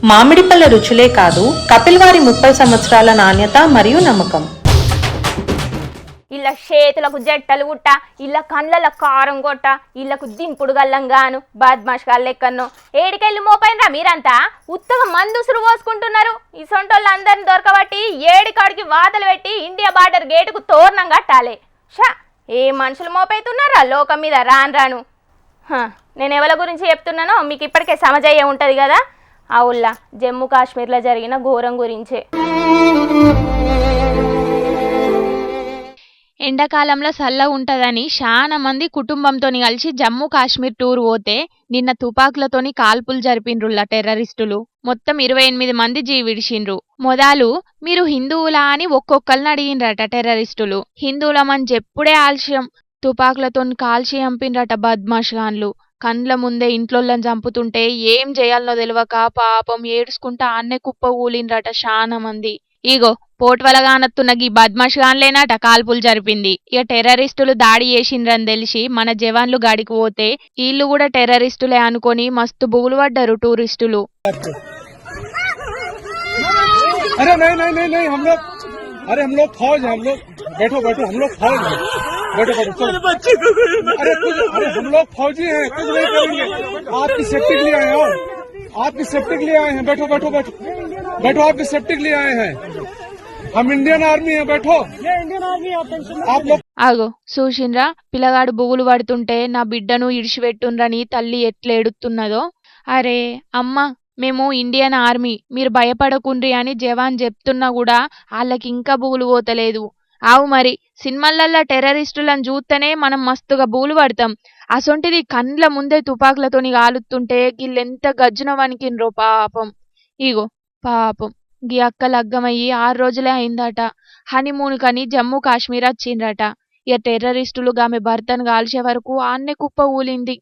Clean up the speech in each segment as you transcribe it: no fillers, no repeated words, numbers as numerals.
మామిడి పళ్ళ రుచులే కాదు, కపిల్ వారి 30 సంవత్సరాల నాణ్యత మరియు నమ్మకం. ఇళ్ళ చేతులకు జట్టలు గుట్ట, ఇళ్ళ కండ్ల కారం కొట్ట, ఇళ్ళకు దింపుడు గల్లంగాను బద్మాష్ లెక్కను ఏడికెళ్ళి మోపైనరా మీరంతా ఉత్తగా మందుసురు పోసుకుంటున్నారు. ఈ సొంటోళ్ళు అందరిని దొరకబట్టి ఏడికాడికి వాతలు పెట్టి ఇండియా బార్డర్ గేటుకు తోరణం కట్టాలి. షా ఏ మనుషులు మోపైతున్నారా లోకం మీద రాను. నేను ఎవరి గురించి చెప్తున్నానో మీకు ఇప్పటికే సమజయ్యే ఉంటుంది కదా. అవుల్లా జమ్మూ కాశ్మీర్లో జరిగిన ఘోరం గురించే. ఎండాకాలంలో చల్ల ఉంటదని చాలా మంది కుటుంబంతోని కలిసి జమ్మూ కాశ్మీర్ టూర్ పోతే నిన్న తుపాకులతోని కాల్పులు జరిపిండ్రుల్లా టెర్రరిస్టులు. మొత్తం 28 మంది జీవిడిచిండ్రు. మొదలు మీరు హిందువులా అని ఒక్కొక్కరిని అడిగిండ్రట టెర్రరిస్టులు. హిందువులమని చెప్పుడే ఆలస్యం, తుపాకులతోని కాల్చి చంపిండ్రట బద్మాష్ గాన్లు. కండ్ల ముందే ఇంట్లోళ్ళని చంపుతుంటే ఏం చేయాలనో తెలియక పాపం ఏడుచుకుంటా ఆన్నే కుప్ప ఊలిండ్రట చాలా మంది. ఇగో పోట్వలగానత్తున్న గీ బద్మాష్ గాన్లేనట కాల్పులు జరిపింది. ఇక టెర్రరిస్టులు దాడి చేసిండ్రని తెలిసి మన జవాన్లు గాడికి పోతే వీళ్ళు కూడా టెర్రరిస్టులే అనుకొని మస్తు బుగులు పడ్డారు టూరిస్టులు. अरे हम लोग फौज हैं, हम लोग बैठो बैठो, हम लोग फौज हैं, बैठो बैठो चलो। अरे हम लोग फौजी हैं, कुछ नहीं करेंगे, आपकी सेफ्टी के लिए आए हैं, आपकी सेफ्टी के लिए आए हैं, बैठो बैठो बैठो बैठो, आपकी सेफ्टी के लिए आए हैं, हम इंडियन आर्मी हैं, बैठो। आप लोग ఆగో చూసిండ్రా పిల్లగాడు బుగులు పడుతుంటే నా బిడ్డను ఇడిచిపెట్టుండ్రని తల్లి ఎట్లేడుతున్నదో. అరే అమ్మ మేము ఇండియన్ ఆర్మీ, మీరు భయపడకుండ్రి అని జవాన్ చెప్తున్నా కూడా వాళ్ళకి ఇంకా బూలు పోతలేదు. ఆవు మరి సినిమాలల్లా టెర్రరిస్టులను చూస్తేనే మనం మస్తుగా బూలు పడతాం. అసొంటిది కండ్ల ముందే తుపాకులతోని కాలుతుంటే గిల్లెంత గజ్జున వణికిండ్రో పాపం. ఇగో పాపం గీ అక్క లగ్గమయ్యి 6 రోజులే అయిందట. హనీమూన్ కని జమ్మూ కాశ్మీర్ వచ్చిండ్రట. ఇక టెర్రరిస్టులు ఆమె భర్తను కాల్చే వరకు ఆన్నే కుప్ప ఊలింది.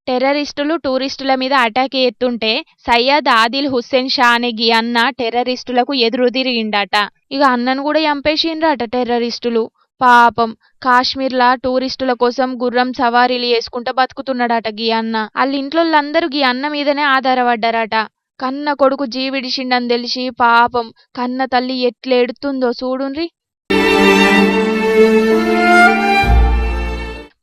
టెర్రరిస్టులు టూరిస్టుల మీద అటాక్ ఎత్తుంటే సయ్యద్ ఆదిల్ హుస్సేన్ షా అనే గీ అన్న టెర్రరిస్టులకు ఎదురు తిరిగిండట. ఇక అన్నను కూడా చంపేసిండ్రట టెర్రరిస్టులు. పాపం కాశ్మీర్లా టూరిస్టుల కోసం గుర్రం సవారీలు చేసుకుంటా బతుకుతున్నాడట గీ అన్న. వాళ్ళ ఇంట్లోళ్ళందరూ గీ అన్న మీదనే ఆధారపడ్డారట. కన్న కొడుకు జీవిడిచిండని తెలిసి పాపం కన్న తల్లి ఎట్లేడుతుందో చూడుండ్రి.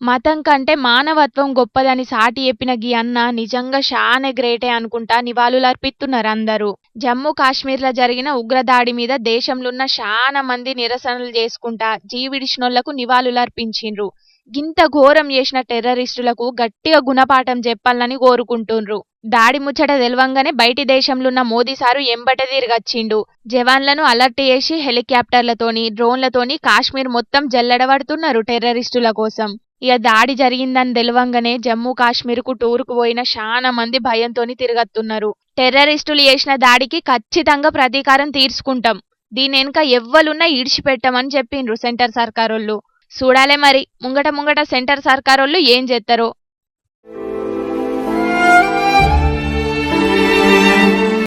మతం కంటే మానవత్వం గొప్పదని సాటి చెప్పిన గీ అన్న నిజంగా షానే గ్రేటే అనుకుంటా నివాళులర్పిస్తున్నారు అందరూ. జమ్మూ కాశ్మీర్లో జరిగిన ఉగ్రదాడి మీద దేశంలోన్న చాలా మంది నిరసనలు చేసుకుంటా జీవిడిచినోళ్లకు నివాళులర్పించిండ్రు. గింత ఘోరం చేసిన టెర్రరిస్టులకు గట్టిగా గుణపాఠం చెప్పాలని కోరుకుంటుండ్రు. దాడి ముచ్చట తెలవంగానే బయటి దేశంలోన్న మోదీ సారు ఎంబట తిరిగొచ్చిండు. జవాన్లను అలర్ట్ చేసి హెలికాప్టర్లతోని డ్రోన్లతోని కాశ్మీర్ మొత్తం జల్లెడబడుతున్నారు టెర్రరిస్టుల కోసం. ఇక దాడి జరిగిందని తెలవంగానే జమ్మూ కాశ్మీర్కు టూర్కు పోయిన చాలా మంది భయంతోని తిరగత్తున్నారు. టెర్రరిస్టులు చేసిన దాడికి ఖచ్చితంగా ప్రతీకారం తీర్చుకుంటాం, దీని వెనుక ఎవ్వలున్నా ఇడిచిపెట్టమని చెప్పిండ్రు సెంటర్ సర్కారోళ్ళు. చూడాలే మరి ముంగట సెంటర్ సర్కారోళ్ళు ఏం చేస్తారో.